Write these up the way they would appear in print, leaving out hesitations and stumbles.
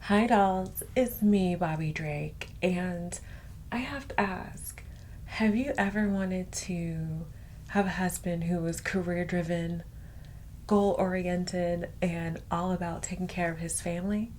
Hi dolls, it's me, Bobby Drake, and I have to ask, have you ever wanted to have a husband who was career driven, goal oriented, and all about taking care of his family?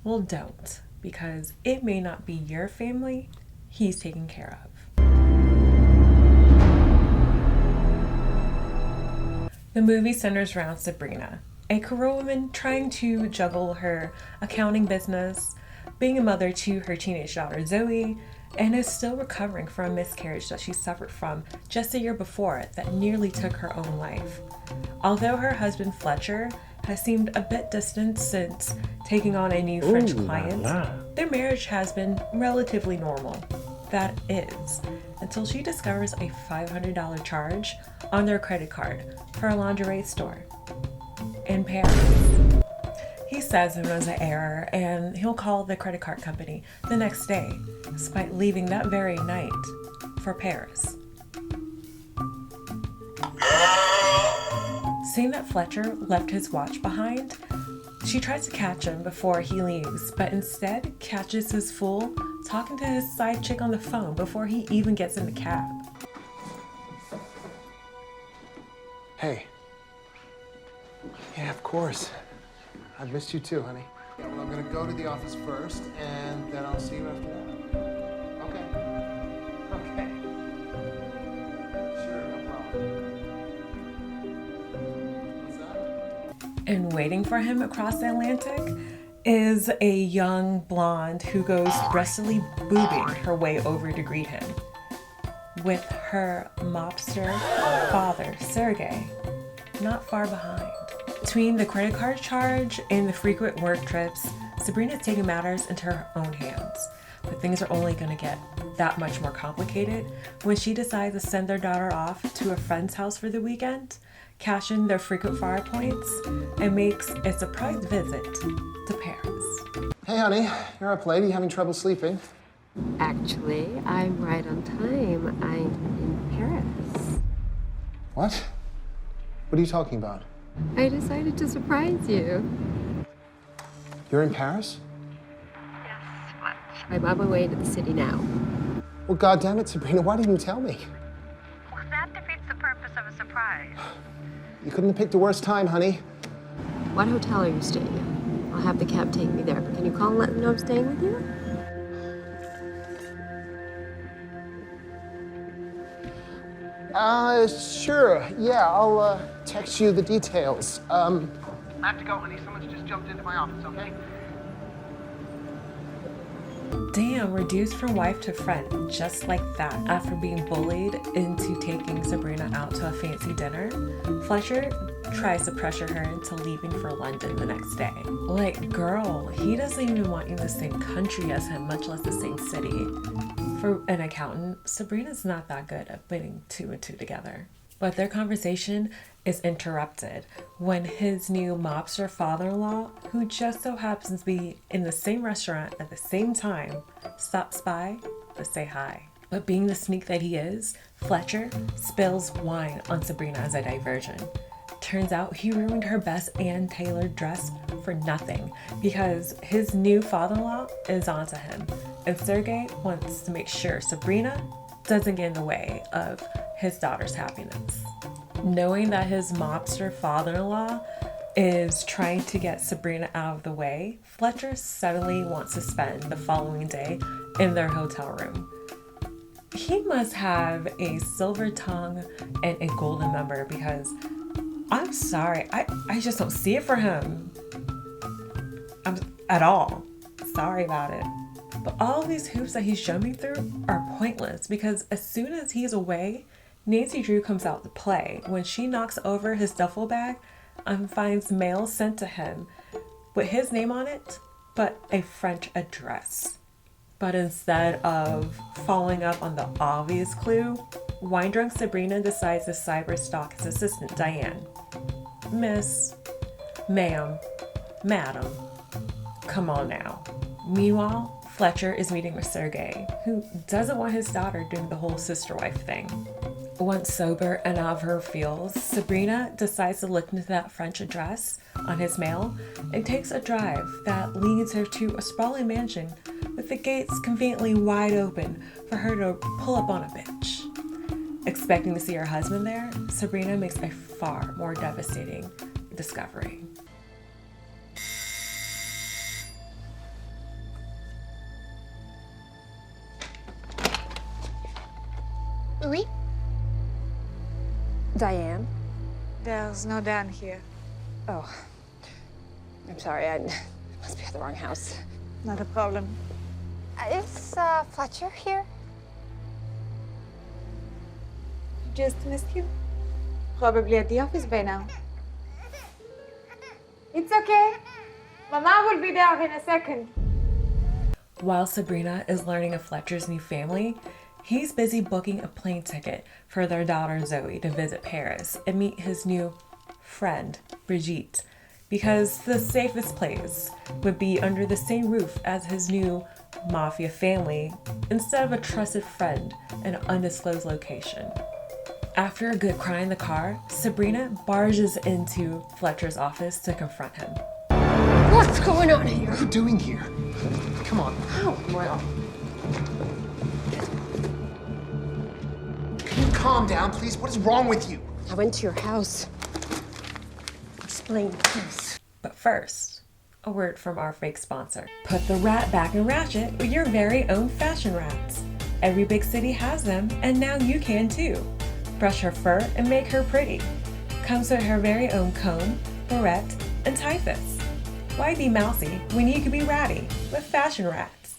Well, don't, because it may not be your family he's taking care of. The movie centers around Sabrina, a career woman trying to juggle her accounting business, being a mother to her teenage daughter Zoe, and is still recovering from a miscarriage that she suffered from just a year before that nearly took her own life. Although her husband Fletcher has seemed a bit distant since taking on a new French client, their marriage has been relatively normal. That is, until she discovers a $500 charge on their credit card for a lingerie store in Paris. He says it was an error and he'll call the credit card company the next day, despite leaving that very night for Paris. Seeing that Fletcher left his watch behind, she tries to catch him before he leaves, but instead catches his fool talking to his side chick on the phone before he even gets in the cab. Hey. Yeah, of course. I've missed you too, honey. Yeah, well, I'm gonna go to the office first, and then I'll see you after that. Okay. Okay. Sure, no problem. What's that? And waiting for him across the Atlantic is a young blonde who goes breastily boobing her way over to greet him, with her mobster father, Sergey, not far behind. Between the credit card charge and the frequent work trips, Sabrina's taking matters into her own hands. But things are only going to get that much more complicated when she decides to send their daughter off to a friend's house for the weekend, cash in their frequent fire points, and makes a surprise visit to Paris. Hey, honey. You're up late. Are you having trouble sleeping? Actually, I'm right on time. I'm in Paris. What? What are you talking about? I decided to surprise you. You're in Paris? Yes, what? I'm on my way to the city now. Well, goddammit, Sabrina, why didn't you tell me? Well, that defeats the purpose of a surprise. You couldn't have picked a worse time, honey. What hotel are you staying at? I'll have the cab take me there, but can you call and let them know I'm staying with you? Sure. Yeah, I'll text you the details. I have to go, honey. Someone's just jumped into my office, okay? Damn, reduced from wife to friend, just like that. After being bullied into taking Sabrina out to a fancy dinner, Fletcher tries to pressure her into leaving for London the next day. Like, girl, he doesn't even want you in the same country as him, much less the same city. For an accountant, Sabrina's not that good at putting two and two together. But their conversation is interrupted when his new mobster father-in-law, who just so happens to be in the same restaurant at the same time, stops by to say hi. But being the sneak that he is, Fletcher spills wine on Sabrina as a diversion. Turns out he ruined her best and tailored dress for nothing because his new father-in-law is onto him, and Sergey wants to make sure Sabrina doesn't get in the way of his daughter's happiness. Knowing that his mobster father-in-law is trying to get Sabrina out of the way, Fletcher suddenly wants to spend the following day in their hotel room. He must have a silver tongue and a golden member because I'm sorry, I just don't see it for him. At all. Sorry about it. But all these hoops that he's jumping through are pointless because as soon as he's away, Nancy Drew comes out to play when she knocks over his duffel bag and finds mail sent to him with his name on it, but a French address. But instead of following up on the obvious clue, wine-drunk Sabrina decides to cyber-stalk his assistant, Diane. Miss, ma'am, madam, come on now. Meanwhile, Fletcher is meeting with Sergey, who doesn't want his daughter doing the whole sister-wife thing. Once sober and out of her feels, Sabrina decides to look into that French address on his mail and takes a drive that leads her to a sprawling mansion with the gates conveniently wide open for her to pull up on a bench. Expecting to see her husband there, Sabrina makes a far more devastating discovery. Oui? Diane? There's no Dan here. Oh. I'm sorry, I must be at the wrong house. Not a problem. Is Fletcher here? Just missed you. Probably at the office by now. It's okay. Mama will be there in a second. While Sabrina is learning of Fletcher's new family, he's busy booking a plane ticket for their daughter Zoe to visit Paris and meet his new friend, Brigitte, because the safest place would be under the same roof as his new mafia family instead of a trusted friend in an undisclosed location. After a good cry in the car, Sabrina barges into Fletcher's office to confront him. What's going on here? What are you doing here? Come on. Oh, well. Can you calm down, please? What is wrong with you? I went to your house. Explain, please. But first, a word from our fake sponsor. Put the rat back in Ratchet with your very own fashion rats. Every big city has them, and now you can too. Brush her fur and make her pretty. Comes with her very own comb, barrette, and typhus. Why be mousy when you can be ratty with fashion rats?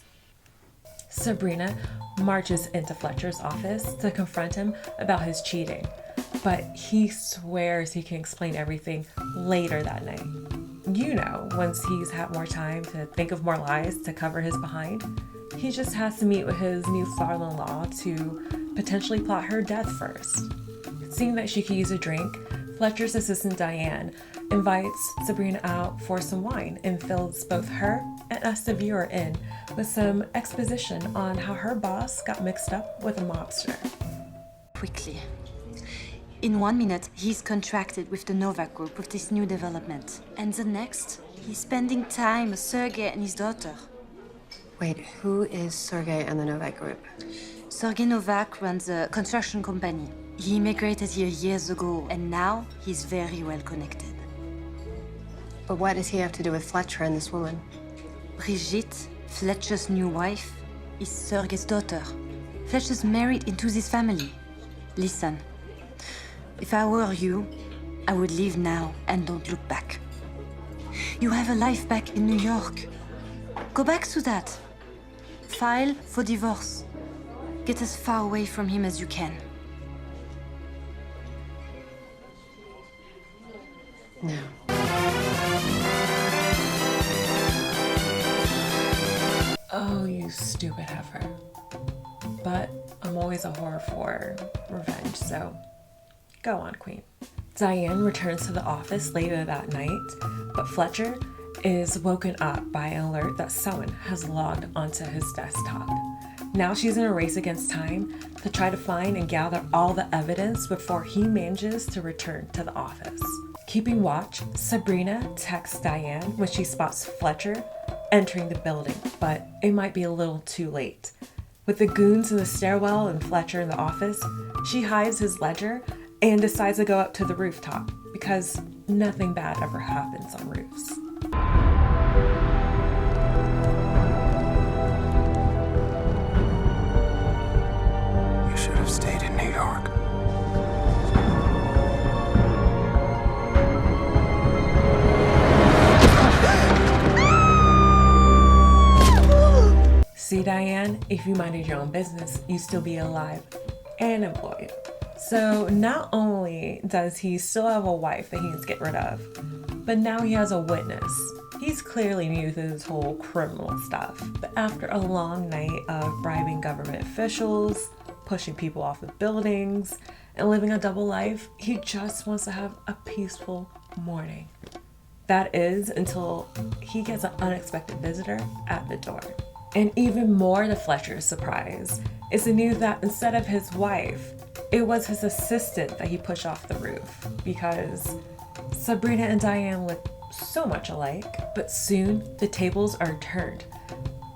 Sabrina marches into Fletcher's office to confront him about his cheating, but he swears he can explain everything later that night. You know, once he's had more time to think of more lies to cover his behind, he just has to meet with his new father-in-law to potentially plot her death first. Seeing that she could use a drink, Fletcher's assistant Diane invites Sabrina out for some wine and fills both her and us the viewer in with some exposition on how her boss got mixed up with a mobster. Quickly. In 1 minute, he's contracted with the Novak Group with this new development. And the next, he's spending time with Sergei and his daughter. Wait, who is Sergei and the Novak Group? Sergei Novak runs a construction company. He immigrated here years ago, and now he's very well connected. But what does he have to do with Fletcher and this woman? Brigitte, Fletcher's new wife, is Sergei's daughter. Fletcher's married into this family. Listen, if I were you, I would leave now and don't look back. You have a life back in New York. Go back to that. File for divorce. Get as far away from him as you can. No. Oh, you stupid heifer. But I'm always a whore for revenge, so go on, queen. Diane returns to the office later that night, but Fletcher is woken up by an alert that someone has logged onto his desktop. Now she's in a race against time to try to find and gather all the evidence before he manages to return to the office. Keeping watch, Sabrina texts Diane when she spots Fletcher entering the building, but it might be a little too late. With the goons in the stairwell and Fletcher in the office, she hides his ledger and decides to go up to the rooftop because nothing bad ever happens on roofs. You should have stayed in New York. See, Diane, if you minded your own business, you'd still be alive and employed. So not only does he still have a wife that he needs to get rid of, but now he has a witness. He's clearly new to this whole criminal stuff. But after a long night of bribing government officials, pushing people off of buildings, and living a double life, he just wants to have a peaceful morning. That is until he gets an unexpected visitor at the door. And even more to Fletcher's surprise is the news that instead of his wife, it was his assistant that he pushed off the roof because Sabrina and Diane look so much alike, but soon the tables are turned,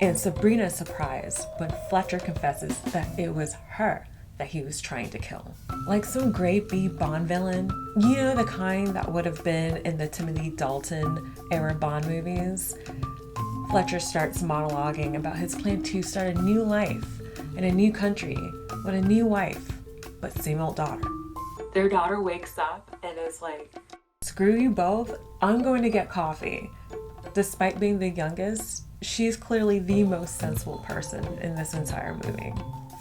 and Sabrina is surprised when Fletcher confesses that it was her that he was trying to kill. Like some grade B Bond villain, you know, the kind that would have been in the Timothy Dalton era Bond movies, Fletcher starts monologuing about his plan to start a new life in a new country with a new wife, but same old daughter. Their daughter wakes up and is like, screw you both, I'm going to get coffee. Despite being the youngest, she's clearly the most sensible person in this entire movie.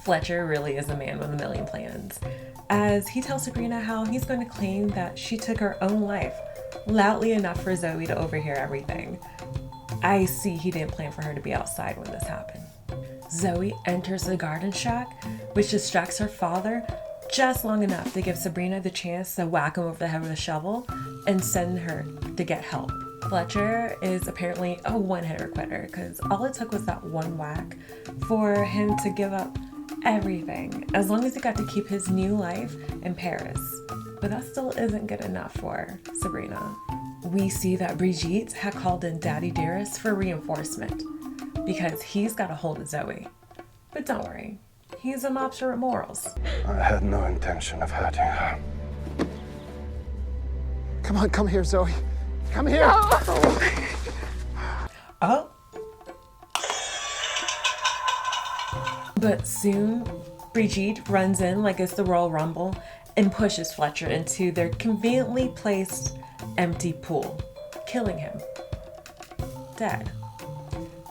Fletcher really is a man with a million plans, as he tells Sabrina how he's going to claim that she took her own life loudly enough for Zoe to overhear everything. I see he didn't plan for her to be outside when this happened. Zoe enters the garden shack, which distracts her father just long enough to give Sabrina the chance to whack him over the head with a shovel and send her to get help. Fletcher is apparently a one-hitter quitter, because all it took was that one whack for him to give up everything, as long as he got to keep his new life in Paris. But that still isn't good enough for Sabrina. We see that Brigitte had called in Daddy Dearest for reinforcement, because he's got a hold of Zoe. But don't worry, he's a mobster with morals. I had no intention of hurting her. Come on, come here, Zoe. Come here. Oh. But soon, Brigitte runs in like it's the Royal Rumble and pushes Fletcher into their conveniently placed empty pool, killing him. Dead.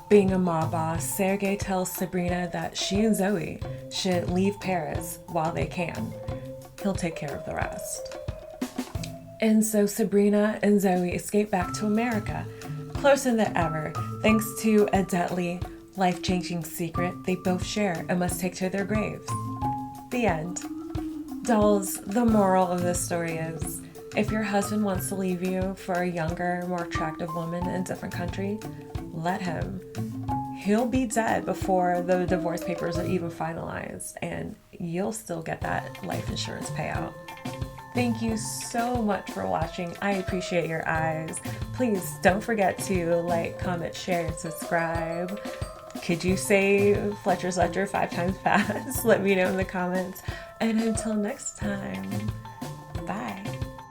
Being a mob boss, Sergei tells Sabrina that she and Zoe should leave Paris while they can. He'll take care of the rest. And so Sabrina and Zoe escape back to America, closer than ever, thanks to a deadly, life-changing secret they both share and must take to their graves. The end. Dolls, the moral of this story is, if your husband wants to leave you for a younger, more attractive woman in a different country, let him. He'll be dead before the divorce papers are even finalized, and you'll still get that life insurance payout. Thank you so much for watching. I appreciate your eyes. Please don't forget to like, comment, share, and subscribe. Could you say Fletcher's Ledger 5 times fast? Let me know in the comments. And until next time.